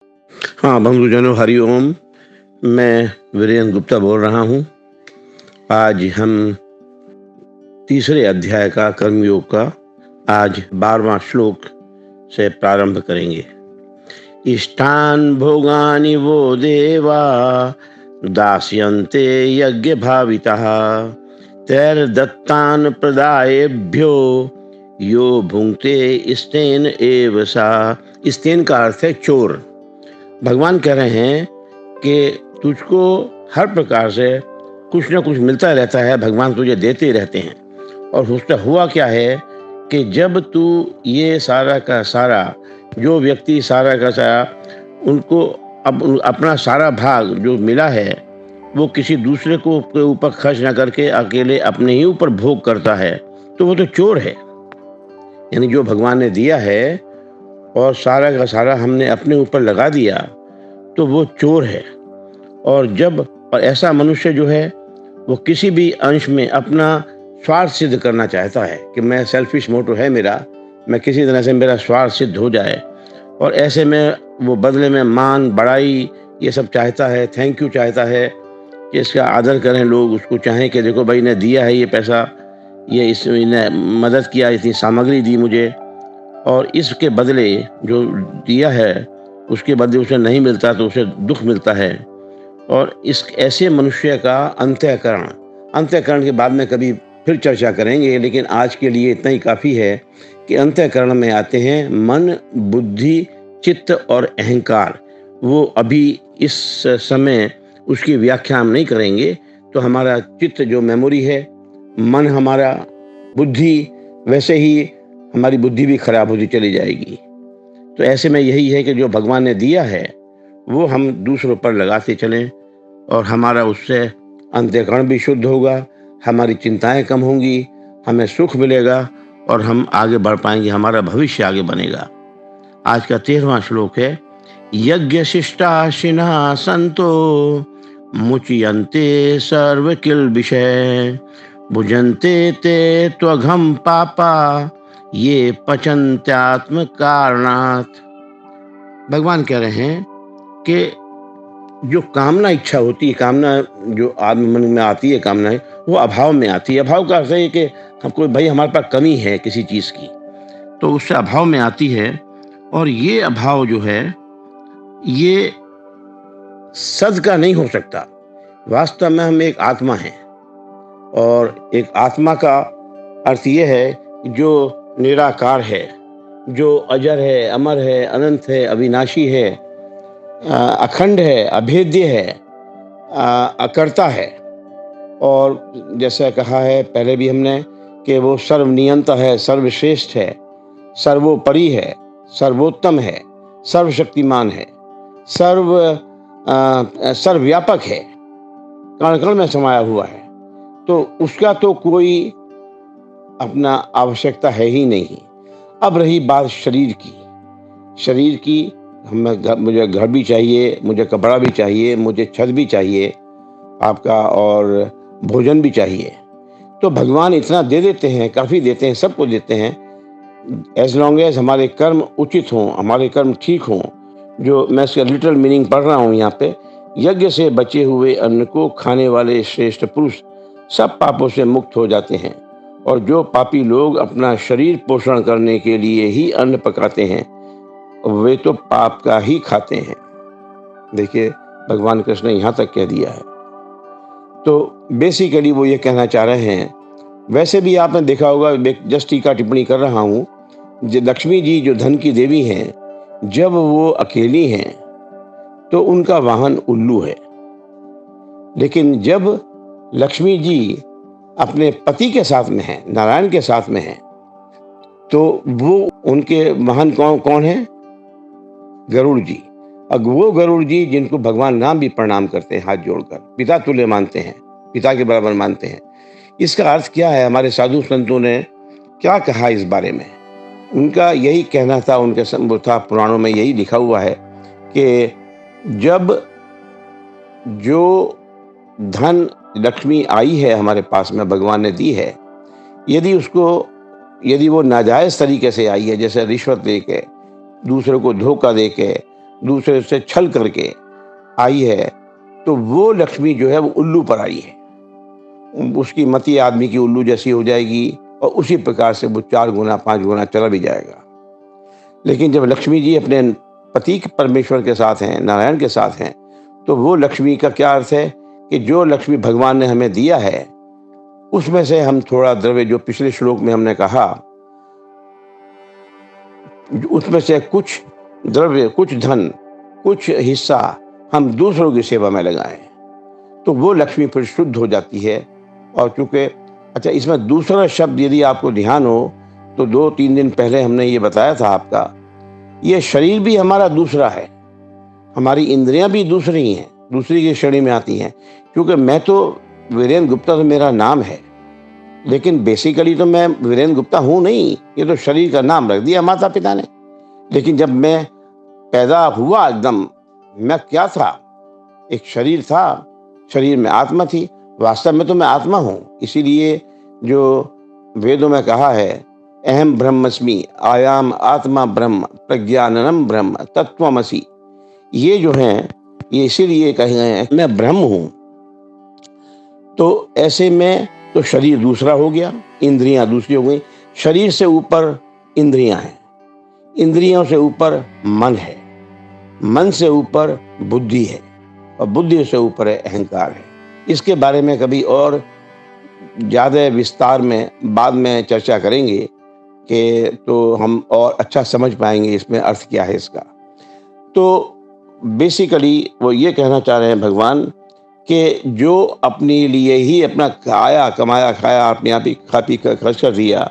हाँ, बंधुजनों हरिओम। मैं वीरेंद्र गुप्ता बोल रहा हूँ। आज हम तीसरे अध्याय का कर्मयोग का आज 12वां श्लोक से प्रारंभ करेंगे। इष्टान भोगानि वो देवा दास्यन्ते यज्ञ भावितः तैर्दत्तान प्रदायेभ्यो यो भुंक्ते स्तेन एव सा। स्तेन का अर्थ है चोर। भगवान कह रहे हैं कि तुझको हर प्रकार से कुछ ना कुछ मिलता रहता है, भगवान तुझे देते ही रहते हैं। और उसका हुआ क्या है कि जब तू ये सारा का सारा जो व्यक्ति सारा का सारा उनको अपना सारा भाग जो मिला है वो किसी दूसरे को के ऊपर खर्च ना करके अकेले अपने ही ऊपर भोग करता है, तो वो तो चोर है। यानी जो भगवान ने दिया है और सारा का सारा हमने अपने ऊपर लगा दिया तो वो चोर है। और जब ऐसा मनुष्य जो है वो किसी भी अंश में अपना स्वार्थ सिद्ध करना चाहता है कि मैं सेल्फिश मोटो है मेरा, मैं किसी तरह से मेरा स्वार्थ सिद्ध हो जाए, और ऐसे में वो बदले में मान बड़ाई ये सब चाहता है, थैंक यू चाहता है कि इसका आदर करें लोग, उसको चाहें कि देखो भाई ने दिया है ये पैसा, ये इसने मदद किया, इतनी सामग्री दी मुझे, और इसके बदले जो दिया है उसके बदले उसे नहीं मिलता तो उसे दुख मिलता है। और इस ऐसे मनुष्य का अंतःकरण के बाद में कभी फिर चर्चा करेंगे, लेकिन आज के लिए इतना ही काफ़ी है कि अंतःकरण में आते हैं मन, बुद्धि, चित्त और अहंकार। वो अभी इस समय उसकी व्याख्या हम नहीं करेंगे। तो हमारा चित्त जो मेमोरी है, मन हमारा, बुद्धि, वैसे ही हमारी बुद्धि भी खराब होती चली जाएगी। तो ऐसे में यही है कि जो भगवान ने दिया है वो हम दूसरों पर लगाते चलें और हमारा उससे अंतःकरण भी शुद्ध होगा, हमारी चिंताएं कम होंगी, हमें सुख मिलेगा और हम आगे बढ़ पाएंगे, हमारा भविष्य आगे बनेगा। आज का 13वां श्लोक है, यज्ञ शिष्टाशिनः संतो मुच्यन्ते सर्व किल विषय भुजन्ते ते त्वघं पापा ये पचन्त्यात्म कारणात्। भगवान कह रहे हैं कि जो कामना इच्छा होती है, कामना जो आदमी मन में आती है, कामना है वो अभाव में आती है। अभाव का अर्थ है कि हमको भाई हमारे पास कमी है किसी चीज़ की, तो उससे अभाव में आती है। और ये अभाव जो है ये सद का नहीं हो सकता। वास्तव में हम एक आत्मा हैं, और एक आत्मा का अर्थ ये है जो निराकार है, जो अजर है, अमर है, अनंत है, अविनाशी है, अखंड है, अभेद्य है, अकर्ता है। और जैसा कहा है पहले भी हमने कि वो सर्वनियंता है, सर्वश्रेष्ठ है, सर्वोपरि है, सर्वोत्तम है, सर्वशक्तिमान है, सर्वव्यापक है, कण कण में समाया हुआ है। तो उसका तो कोई अपना आवश्यकता है ही नहीं। अब रही बात शरीर की, मुझे घर भी चाहिए, मुझे कपड़ा भी चाहिए, मुझे छत भी चाहिए आपका, और भोजन भी चाहिए। तो भगवान इतना दे देते हैं, काफ़ी देते हैं, सबको देते हैं, एज लॉन्ग एज हमारे कर्म उचित हों, हमारे कर्म ठीक हों। जो मैं इसका लिटरल मीनिंग पढ़ रहा हूँ यहाँ पे, यज्ञ से बचे हुए अन्न को खाने वाले श्रेष्ठ पुरुष सब पापों से मुक्त हो जाते हैं, और जो पापी लोग अपना शरीर पोषण करने के लिए ही अन्न पकाते हैं वे तो पाप का ही खाते हैं। देखिए भगवान कृष्ण ने यहाँ तक कह दिया है। तो बेसिकली वो ये कहना चाह रहे हैं। वैसे भी आपने देखा होगा, जस्ट टीका टिप्पणी कर रहा हूँ, लक्ष्मी जी जो धन की देवी हैं, जब वो अकेली हैं तो उनका वाहन उल्लू है, लेकिन जब लक्ष्मी जी अपने पति के साथ में हैं, नारायण के साथ में हैं, तो वो उनके वाहन कौन है? गरुड़ जी। अब वो गरुड़ जी जिनको भगवान राम भी प्रणाम करते हैं हाथ जोड़कर, पिता तुल्य मानते हैं, पिता के बराबर मानते हैं। इसका अर्थ क्या है? हमारे साधु संतों ने क्या कहा इस बारे में? उनका यही कहना था, उनके था पुराणों में यही लिखा हुआ है कि जब जो धन लक्ष्मी आई है हमारे पास में, भगवान ने दी है, यदि वो नाजायज़ तरीके से आई है, जैसे रिश्वत दे के, दूसरों को धोखा दे के, दूसरे से छल करके आई है, तो वो लक्ष्मी जो है वो उल्लू पर आई है। उसकी मति आदमी की उल्लू जैसी हो जाएगी और उसी प्रकार से वो 4 गुना 5 गुना चला भी जाएगा। लेकिन जब लक्ष्मी जी अपने पति परमेश्वर के साथ हैं, नारायण के साथ हैं, तो वो लक्ष्मी का क्या अर्थ है कि जो लक्ष्मी भगवान ने हमें दिया है, उसमें से हम थोड़ा द्रव्य, जो पिछले श्लोक में हमने कहा, उसमें से कुछ द्रव्य, कुछ धन, कुछ हिस्सा हम दूसरों की सेवा में लगाएं, तो वो लक्ष्मी फिर शुद्ध हो जाती है। और चूंकि अच्छा, इसमें दूसरा शब्द यदि आपको ध्यान हो तो 2-3 दिन पहले हमने ये बताया था आपका, ये शरीर भी हमारा दूसरा है, हमारी इंद्रियां भी दूसरी हैं, दूसरी की श्रेणी में आती हैं। क्योंकि मैं तो वीरेंद्र गुप्ता तो मेरा नाम है, लेकिन बेसिकली तो मैं वीरेंद्र गुप्ता हूँ नहीं, ये तो शरीर का नाम रख दिया माता पिता ने। लेकिन जब मैं पैदा हुआ एकदम, मैं क्या था? एक शरीर था, शरीर में आत्मा थी। वास्तव में तो मैं आत्मा हूँ। इसीलिए जो वेदों में कहा है, अहम ब्रह्मस्मि आयाम आत्मा ब्रह्म प्रज्ञाननम ब्रह्म तत्वमसि, ये जो हैं ये इसीलिए कहे गए हैं मैं ब्रह्म हूँ। तो ऐसे में तो शरीर दूसरा हो गया, इंद्रियां दूसरी हो गई। शरीर से ऊपर इंद्रियां हैं, इंद्रियों से ऊपर मन है, मन से ऊपर बुद्धि है, और बुद्धि से ऊपर है अहंकार है। इसके बारे में कभी और ज़्यादा विस्तार में बाद में चर्चा करेंगे कि तो हम और अच्छा समझ पाएंगे इसमें अर्थ क्या है इसका। तो बेसिकली वो ये कहना चाह रहे हैं भगवान कि जो अपने लिए ही अपना खाया कमाया खाया अपने आप ही खा पी कर खर्च कर दिया,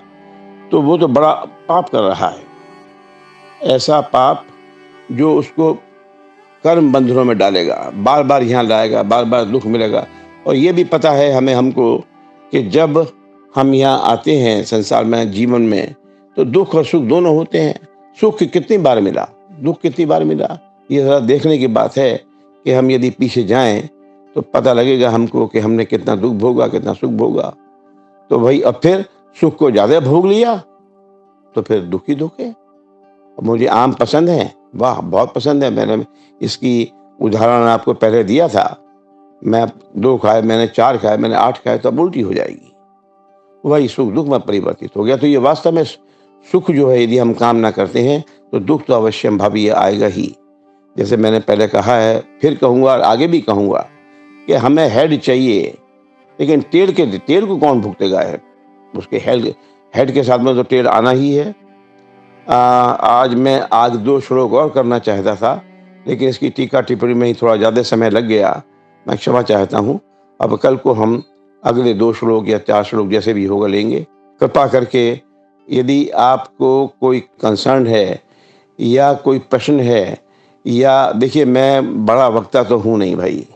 तो वो तो बड़ा पाप कर रहा है। ऐसा पाप जो उसको कर्म बंधनों में डालेगा, बार बार यहाँ लाएगा, बार बार दुख मिलेगा। और ये भी पता है हमको कि जब हम यहाँ आते हैं संसार में, जीवन में, तो दुख और सुख दोनों होते हैं। सुख कितनी बार मिला, दुख कितनी बार मिला, ये ज़रा देखने की बात है कि हम यदि पीछे जाएं तो पता लगेगा हमको कि हमने कितना दुख भोगा, कितना सुख भोगा। तो भाई अब फिर सुख को ज़्यादा भोग लिया तो फिर दुख ही दुख है। मुझे आम पसंद है, वाह बहुत पसंद है। मैंने इसकी उदाहरण आपको पहले दिया था। मैं 2 खाए, मैंने 4 खाए, मैंने 8 खाए, तो अब उल्टी हो जाएगी। वही सुख दुख में परिवर्तित हो गया। तो ये वास्तव में सुख जो है यदि हम काम ना करते हैं तो दुख तो अवश्य भावी आएगा ही। जैसे मैंने पहले कहा है, फिर कहूँगा और आगे भी कहूँगा कि हमें हेड चाहिए, लेकिन टेल को कौन भुगतेगा? है उसके हेड के साथ में तो टेल आना ही है। आज मैं 2 श्लोक और करना चाहता था, लेकिन इसकी टीका टिप्पणी में ही थोड़ा ज़्यादा समय लग गया। मैं क्षमा चाहता हूँ। अब कल को हम अगले 2 श्लोक या 4 श्लोक जैसे भी होगा लेंगे। कृपा करके यदि आपको कोई कंसर्न है या कोई प्रश्न है, या देखिए मैं बड़ा वक्ता तो हूँ नहीं भाई,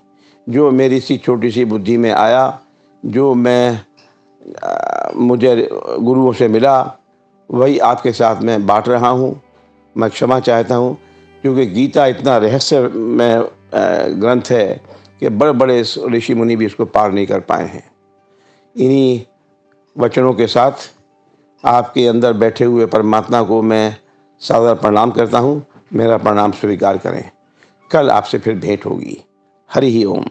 जो मेरी सी छोटी सी बुद्धि में आया, जो मैं मुझे गुरुओं से मिला, वही आपके साथ मैं बांट रहा हूँ। मैं क्षमा चाहता हूँ, क्योंकि गीता इतना रहस्यमय ग्रंथ है कि बड़े बड़े ऋषि मुनि भी इसको पार नहीं कर पाए हैं। इन्हीं वचनों के साथ आपके अंदर बैठे हुए परमात्मा को मैं सादर प्रणाम करता हूँ। मेरा प्रणाम स्वीकार करें। कल आपसे फिर भेंट होगी। हरि ओम।